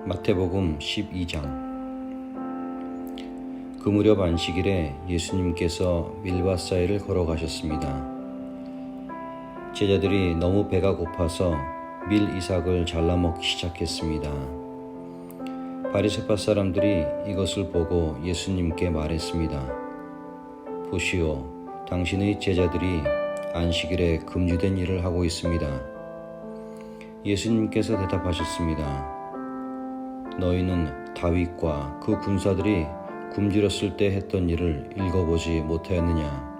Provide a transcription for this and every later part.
마태복음 12장. 그 무렵 안식일에 예수님께서 밀밭 사이를 걸어가셨습니다. 제자들이 너무 배가 고파서 밀 이삭을 잘라 먹기 시작했습니다. 바리새파 사람들이 이것을 보고 예수님께 말했습니다. 보시오, 당신의 제자들이 안식일에 금지된 일을 하고 있습니다. 예수님께서 대답하셨습니다. 너희는 다윗과 그 군사들이 굶주렸을 때 했던 일을 읽어보지 못하였느냐?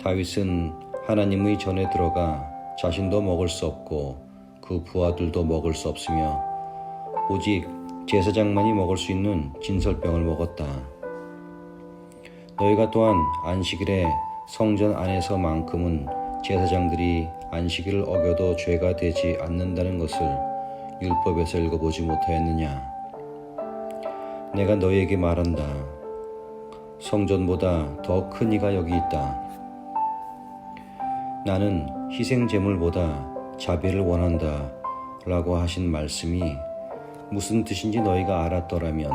다윗은 하나님의 전에 들어가 자신도 먹을 수 없고 그 부하들도 먹을 수 없으며 오직 제사장만이 먹을 수 있는 진설병을 먹었다. 너희가 또한 안식일에 성전 안에서만큼은 제사장들이 안식일을 어겨도 죄가 되지 않는다는 것을 율법에서 읽어보지 못하였느냐? 내가 너희에게 말한다. 성전보다 더 큰 이가 여기 있다. 나는 희생제물보다 자비를 원한다 라고 하신 말씀이 무슨 뜻인지 너희가 알았더라면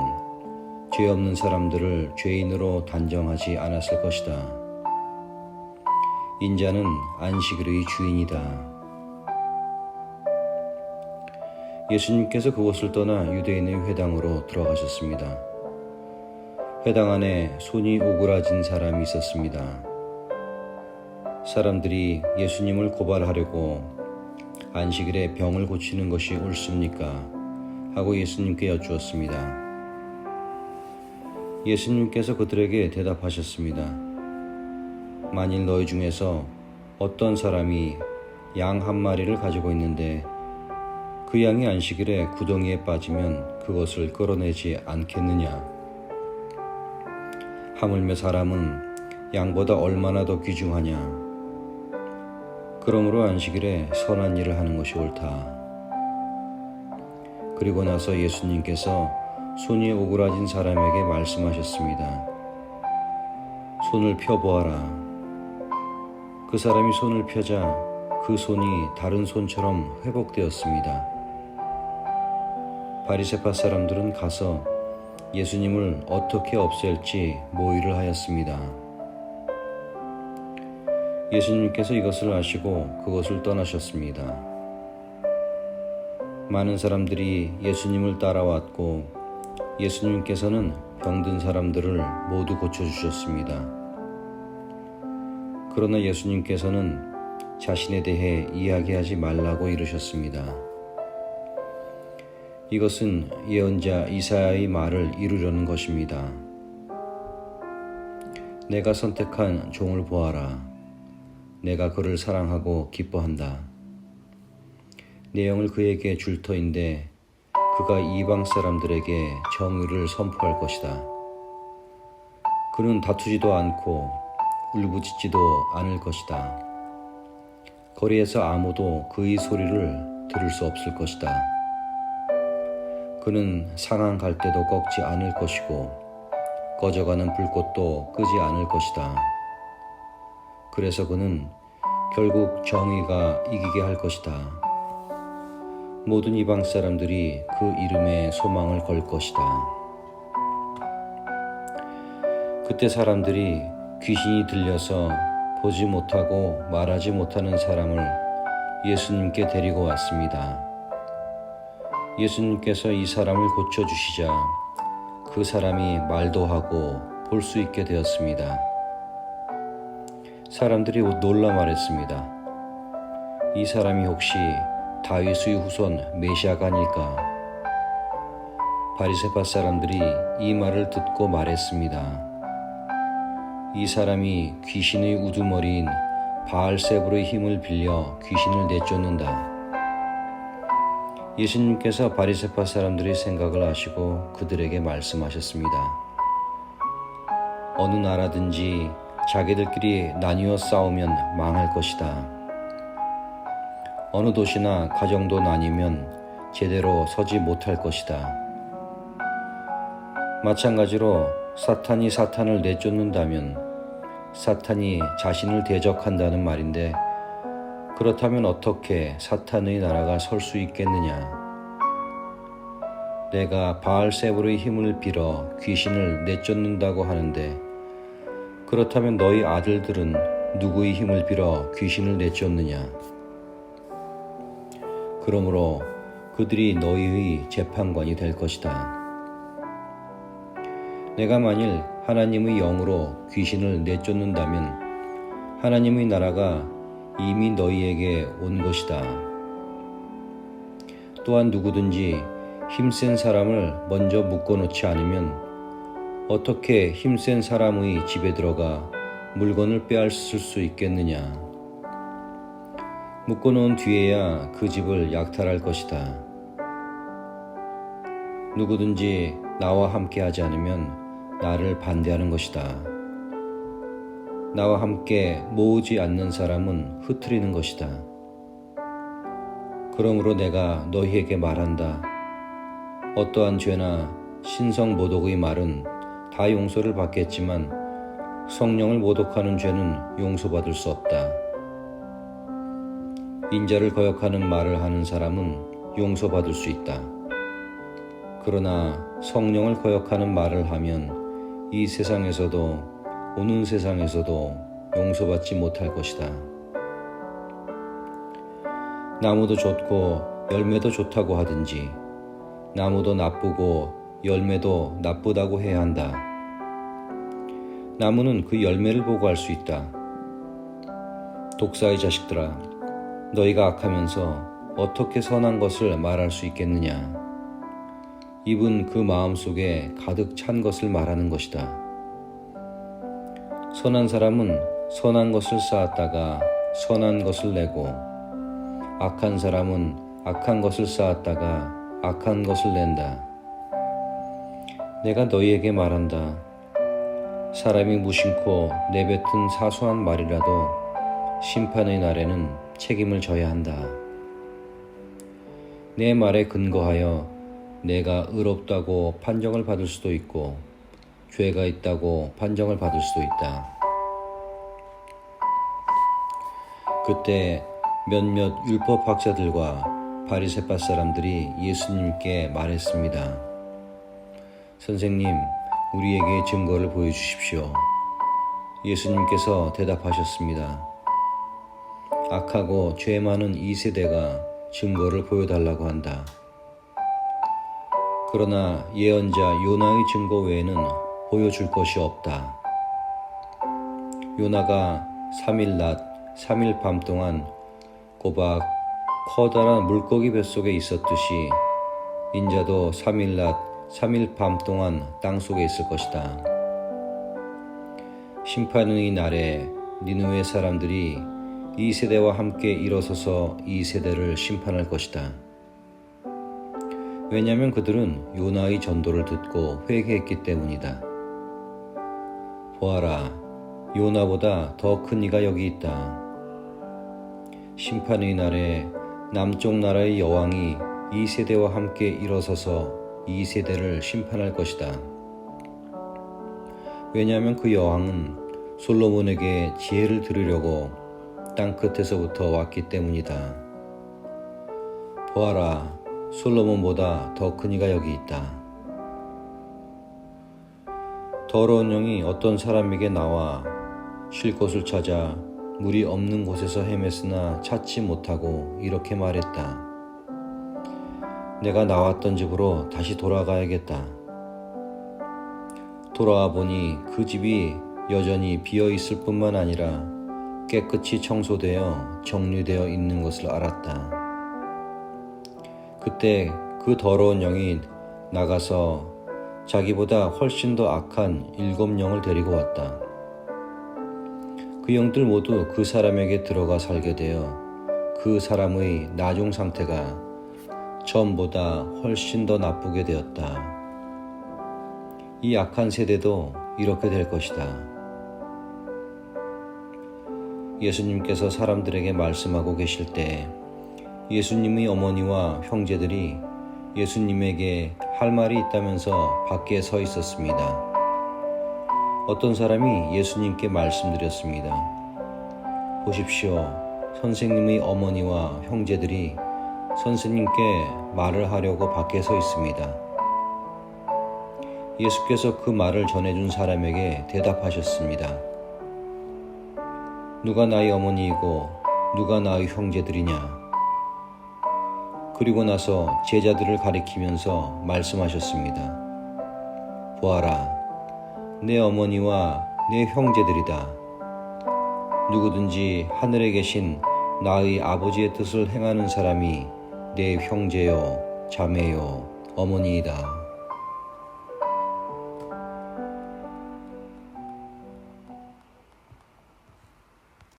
죄 없는 사람들을 죄인으로 단정하지 않았을 것이다. 인자는 안식일의 주인이다. 예수님께서 그곳을 떠나 유대인의 회당으로 들어가셨습니다. 회당 안에 손이 오그라진 사람이 있었습니다. 사람들이 예수님을 고발하려고 안식일에 병을 고치는 것이 옳습니까? 하고 예수님께 여쭈었습니다. 예수님께서 그들에게 대답하셨습니다. 만일 너희 중에서 어떤 사람이 양 한 마리를 가지고 있는데 그 양이 안식일에 구덩이에 빠지면 그것을 끌어내지 않겠느냐? 하물며 사람은 양보다 얼마나 더 귀중하냐? 그러므로 안식일에 선한 일을 하는 것이 옳다. 그리고 나서 예수님께서 손이 오그라진 사람에게 말씀하셨습니다. 손을 펴보아라. 그 사람이 손을 펴자 그 손이 다른 손처럼 회복되었습니다. 바리새파 사람들은 가서 예수님을 어떻게 없앨지 모의를 하였습니다. 예수님께서 이것을 아시고 그곳을 떠나셨습니다. 많은 사람들이 예수님을 따라왔고 예수님께서는 병든 사람들을 모두 고쳐주셨습니다. 그러나 예수님께서는 자신에 대해 이야기하지 말라고 이르셨습니다. 이것은 예언자 이사야의 말을 이루려는 것입니다. 내가 선택한 종을 보아라. 내가 그를 사랑하고 기뻐한다. 내 영을 그에게 줄 터인데 그가 이방 사람들에게 정의를 선포할 것이다. 그는 다투지도 않고 울부짖지도 않을 것이다. 거리에서 아무도 그의 소리를 들을 수 없을 것이다. 그는 상한 갈대도 꺾지 않을 것이고 꺼져가는 불꽃도 끄지 않을 것이다. 그래서 그는 결국 정의가 이기게 할 것이다. 모든 이방 사람들이 그 이름에 소망을 걸 것이다. 그때 사람들이 귀신이 들려서 보지 못하고 말하지 못하는 사람을 예수님께 데리고 왔습니다. 예수님께서 이 사람을 고쳐주시자 그 사람이 말도 하고 볼 수 있게 되었습니다. 사람들이 놀라 말했습니다. 이 사람이 혹시 다윗의 후손 메시아가 아닐까? 바리새파 사람들이 이 말을 듣고 말했습니다. 이 사람이 귀신의 우두머리인 바알세불의 힘을 빌려 귀신을 내쫓는다. 예수님께서 바리새파 사람들의 생각을 아시고 그들에게 말씀하셨습니다. 어느 나라든지 자기들끼리 나뉘어 싸우면 망할 것이다. 어느 도시나 가정도 나뉘면 제대로 서지 못할 것이다. 마찬가지로 사탄이 사탄을 내쫓는다면 사탄이 자신을 대적한다는 말인데 그렇다면 어떻게 사탄의 나라가 설 수 있겠느냐? 내가 바알세불의 힘을 빌어 귀신을 내쫓는다고 하는데, 그렇다면 너희 아들들은 누구의 힘을 빌어 귀신을 내쫓느냐? 그러므로 그들이 너희의 재판관이 될 것이다. 내가 만일 하나님의 영으로 귀신을 내쫓는다면 하나님의 나라가 이미 너희에게 온 것이다. 또한 누구든지 힘센 사람을 먼저 묶어놓지 않으면 어떻게 힘센 사람의 집에 들어가 물건을 빼앗을 수 있겠느냐? 묶어놓은 뒤에야 그 집을 약탈할 것이다. 누구든지 나와 함께 하지 않으면 나를 반대하는 것이다. 나와 함께 모으지 않는 사람은 흩트리는 것이다. 그러므로 내가 너희에게 말한다. 어떠한 죄나 신성모독의 말은 다 용서를 받겠지만 성령을 모독하는 죄는 용서받을 수 없다. 인자를 거역하는 말을 하는 사람은 용서받을 수 있다. 그러나 성령을 거역하는 말을 하면 이 세상에서도 오는 세상에서도 용서받지 못할 것이다. 나무도 좋고 열매도 좋다고 하든지 나무도 나쁘고 열매도 나쁘다고 해야 한다. 나무는 그 열매를 보고 알 수 있다. 독사의 자식들아, 너희가 악하면서 어떻게 선한 것을 말할 수 있겠느냐? 입은 그 마음속에 가득 찬 것을 말하는 것이다. 선한 사람은 선한 것을 쌓았다가 선한 것을 내고, 악한 사람은 악한 것을 쌓았다가 악한 것을 낸다. 내가 너희에게 말한다. 사람이 무심코 내뱉은 사소한 말이라도 심판의 날에는 책임을 져야 한다. 내 말에 근거하여 내가 의롭다고 판정을 받을 수도 있고 죄가 있다고 판정을 받을 수도 있다. 그때 몇몇 율법학자들과 바리새파 사람들이 예수님께 말했습니다. 선생님, 우리에게 증거를 보여주십시오. 예수님께서 대답하셨습니다. 악하고 죄 많은 이 세대가 증거를 보여달라고 한다. 그러나 예언자 요나의 증거 외에는 보여줄 것이 없다. 요나가 3일 낮 3일 밤 동안 꼬박 커다란 물고기 뱃속에 있었듯이 인자도 3일 낮 3일 밤 동안 땅속에 있을 것이다. 심판의 날에 니느웨 사람들이 이 세대와 함께 일어서서 이 세대를 심판할 것이다. 왜냐하면 그들은 요나의 전도를 듣고 회개했기 때문이다. 보아라, 요나보다 더 큰 이가 여기 있다. 심판의 날에 남쪽 나라의 여왕이 이 세대와 함께 일어서서 이 세대를 심판할 것이다. 왜냐하면 그 여왕은 솔로몬에게 지혜를 들으려고 땅 끝에서부터 왔기 때문이다. 보아라, 솔로몬보다 더 큰 이가 여기 있다. 더러운 영이 어떤 사람에게 나와 쉴 곳을 찾아 물이 없는 곳에서 헤맸으나 찾지 못하고 이렇게 말했다. 내가 나왔던 집으로 다시 돌아가야겠다. 돌아와 보니 그 집이 여전히 비어 있을 뿐만 아니라 깨끗이 청소되어 정리되어 있는 것을 알았다. 그때 그 더러운 영이 나가서 자기보다 훨씬 더 악한 7 영을 데리고 왔다. 그 영들 모두 그 사람에게 들어가 살게 되어 그 사람의 나중 상태가 전보다 훨씬 더 나쁘게 되었다. 이 악한 세대도 이렇게 될 것이다. 예수님께서 사람들에게 말씀하고 계실 때 예수님의 어머니와 형제들이 예수님에게 할 말이 있다면서 밖에 서 있었습니다. 어떤 사람이 예수님께 말씀드렸습니다. 보십시오. 선생님의 어머니와 형제들이 선생님께 말을 하려고 밖에 서 있습니다. 예수께서 그 말을 전해준 사람에게 대답하셨습니다. 누가 나의 어머니이고 누가 나의 형제들이냐? 그리고 나서 제자들을 가리키면서 말씀하셨습니다. 보아라, 내 어머니와 내 형제들이다. 누구든지 하늘에 계신 나의 아버지의 뜻을 행하는 사람이 내 형제요, 자매요, 어머니이다.